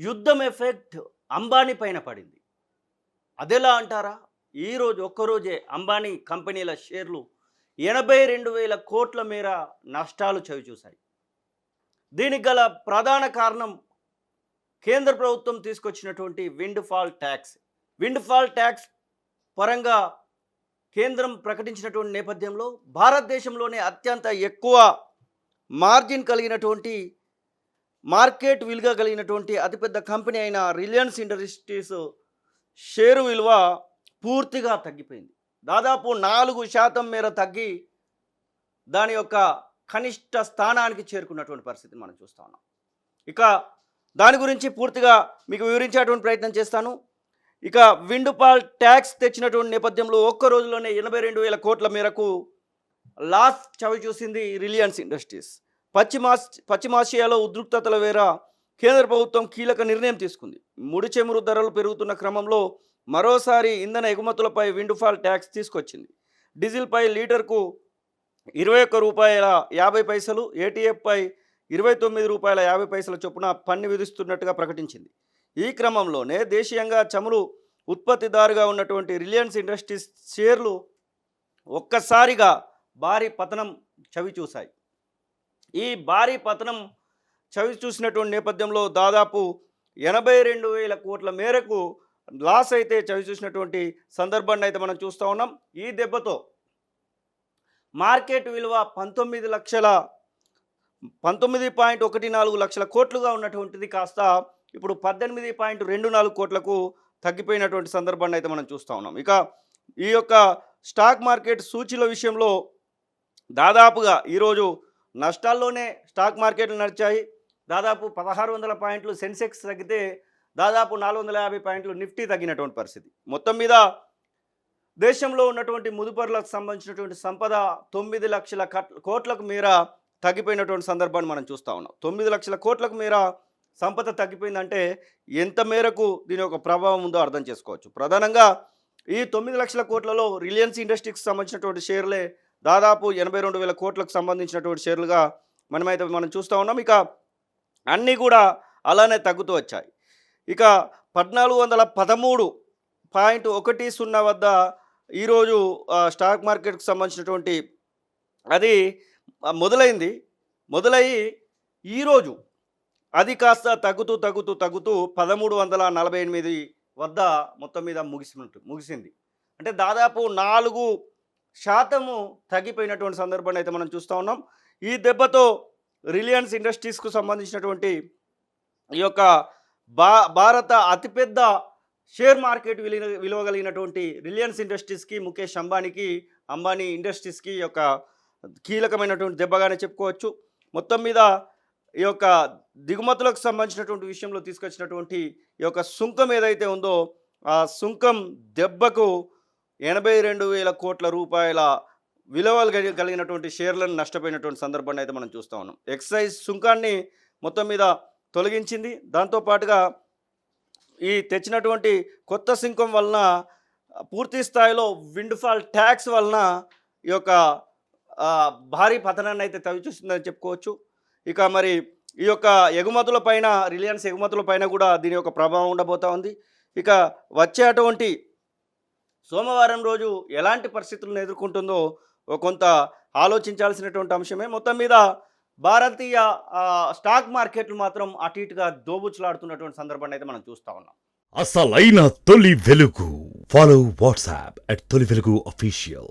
యుద్ధం ఎఫెక్ట్ అంబానీ పైన పడింది. అదెలా అంటారా? ఈరోజు ఒక్కరోజే అంబానీ కంపెనీల షేర్లు 82,000 కోట్ల మేర నష్టాలు చవిచూశాయి. దీనికి గల ప్రధాన కారణం కేంద్ర ప్రభుత్వం తీసుకొచ్చినటువంటి wind fall tax. Wind fall tax పరంగా కేంద్రం ప్రకటించినటువంటి నేపథ్యంలో భారతదేశంలోనే అత్యంత ఎక్కువ మార్జిన్ కలిగినటువంటి మార్కెట్ విలువ కలిగినటువంటి అతిపెద్ద కంపెనీ అయిన రిలయన్స్ ఇండస్ట్రీస్ షేరు విలువ పూర్తిగా తగ్గిపోయింది. దాదాపు 4% మేర తగ్గి దాని యొక్క కనిష్ట స్థానానికి చేరుకున్నటువంటి పరిస్థితిని మనం చూస్తా ఉన్నాం. ఇక దాని గురించి పూర్తిగా మీకు వివరించేటువంటి ప్రయత్నం చేస్తాను. ఇక విండ్ ఫాల్ ట్యాక్స్ తెచ్చినటువంటి నేపథ్యంలో ఒక్క రోజులోనే 82,000 కోట్ల మేరకు లాస్ చవిచూసింది రిలయన్స్ ఇండస్ట్రీస్. పశ్చిమాసియాలో ఉద్రిక్తతల వేర కేంద్ర ప్రభుత్వం కీలక నిర్ణయం తీసుకుంది. ముడి చమురు ధరలు పెరుగుతున్న క్రమంలో మరోసారి ఇంధన ఎగుమతులపై విండ్ ఫాల్ ట్యాక్స్ తీసుకొచ్చింది. డీజిల్పై లీటర్కు ₹21.50, ఏటీఎఫ్పై ₹29.50 చొప్పున పన్ను విధిస్తున్నట్టుగా ప్రకటించింది. ఈ క్రమంలోనే దేశీయంగా చమురు ఉత్పత్తిదారుగా ఉన్నటువంటి రిలయన్స్ ఇండస్ట్రీస్ షేర్లు ఒక్కసారిగా భారీ పతనం చవిచూశాయి. ఈ భారీ పతనం చవిచూసినటువంటి నేపథ్యంలో దాదాపు 82,000 కోట్ల మేరకు లాస్ అయితే చవిచూసినటువంటి సందర్భాన్ని అయితే మనం చూస్తూ ఉన్నాం. ఈ దెబ్బతో మార్కెట్ విలువ 19.14 లక్షల కోట్లుగా ఉన్నటువంటిది కాస్త ఇప్పుడు 18.24 కోట్లకు తగ్గిపోయినటువంటి సందర్భాన్ని అయితే మనం చూస్తూ ఉన్నాం. ఇక ఈ యొక్క స్టాక్ మార్కెట్ సూచీల విషయంలో దాదాపుగా ఈరోజు నష్టాల్లోనే స్టాక్ మార్కెట్లు నడిచాయి. దాదాపు 1,600 పాయింట్లు సెన్సెక్స్ తగ్గితే దాదాపు 450 పాయింట్లు నిఫ్టీ తగ్గినటువంటి పరిస్థితి. మొత్తం మీద దేశంలో ఉన్నటువంటి ముదుపరులకు సంబంధించినటువంటి సంపద 9 లక్షల కోట్లకు మేర తగ్గిపోయినటువంటి సందర్భాన్ని మనం చూస్తూ ఉన్నాం. 9 లక్షల కోట్లకు మేర సంపద తగ్గిపోయిందంటే ఎంత మేరకు దీని యొక్క ప్రభావం ఉందో అర్థం చేసుకోవచ్చు. ప్రధానంగా ఈ 9 లక్షల కోట్లలో రిలయన్స్ ఇండస్ట్రీస్కి సంబంధించినటువంటి షేర్లే దాదాపు 82,000 కోట్లకు సంబంధించినటువంటి షేర్లుగా మనం చూస్తూ ఉన్నాం. ఇక అన్నీ కూడా అలానే తగ్గుతూ వచ్చాయి. ఇక 1413.10 వద్ద ఈరోజు స్టాక్ మార్కెట్కి సంబంధించినటువంటి అది మొదలయ్యి ఈరోజు అది కాస్త తగ్గుతూ 1348 వద్ద మొత్తం మీద ముగిసింది. అంటే దాదాపు 4% తగ్గిపోయినటువంటి సందర్భాన్ని అయితే మనం చూస్తూ ఉన్నాం. ఈ దెబ్బతో రిలయన్స్ ఇండస్ట్రీస్కు సంబంధించినటువంటి ఈ యొక్క భారత అతిపెద్ద షేర్ మార్కెట్ విలువ కలిగినటువంటి రిలయన్స్ ఇండస్ట్రీస్కి ముఖేష్ అంబానీ ఇండస్ట్రీస్కి యొక్క కీలకమైనటువంటి దెబ్బగానే చెప్పుకోవచ్చు. మొత్తం మీద ఈ యొక్క దిగుమతులకు సంబంధించినటువంటి విషయంలో తీసుకొచ్చినటువంటి ఈ యొక్క సుంకం ఏదైతే ఉందో ఆ సుంకం దెబ్బకు 82,000 కోట్ల రూపాయల విలువలు కలిగినటువంటి షేర్లను నష్టపోయినటువంటి సందర్భాన్ని అయితే మనం చూస్తూ ఉన్నాం. ఎక్సైజ్ సుంకాన్ని మొత్తం మీద తొలగించింది. దాంతోపాటుగా ఈ తెచ్చినటువంటి కొత్త సుంకం వలన పూర్తి స్థాయిలో విండ్ ఫాల్ ట్యాక్స్ వలన ఈ యొక్క భారీ పతనాన్ని అయితే తవిచూస్తుందని చెప్పుకోవచ్చు. ఇక మరి ఈ యొక్క రిలయన్స్ ఎగుమతుల పైన కూడా దీని యొక్క ప్రభావం ఉండబోతూ ఉంది. ఇక వచ్చేటువంటి సోమవారం రోజు ఎలాంటి పరిస్థితులను ఎదుర్కొంటుందో కొంత ఆలోచించాల్సినటువంటి అంశమే. మొత్తం మీద భారతీయ స్టాక్ మార్కెట్లు మాత్రం అటు ఇటుగా దోబుచ్చులాడుతున్నటువంటి సందర్భాన్ని అయితే మనం చూస్తూ ఉన్నాం. అసలైన తొలి వెలుగు. ఫాలో వాట్సాప్ @తొలి వెలుగు అఫీషియల్.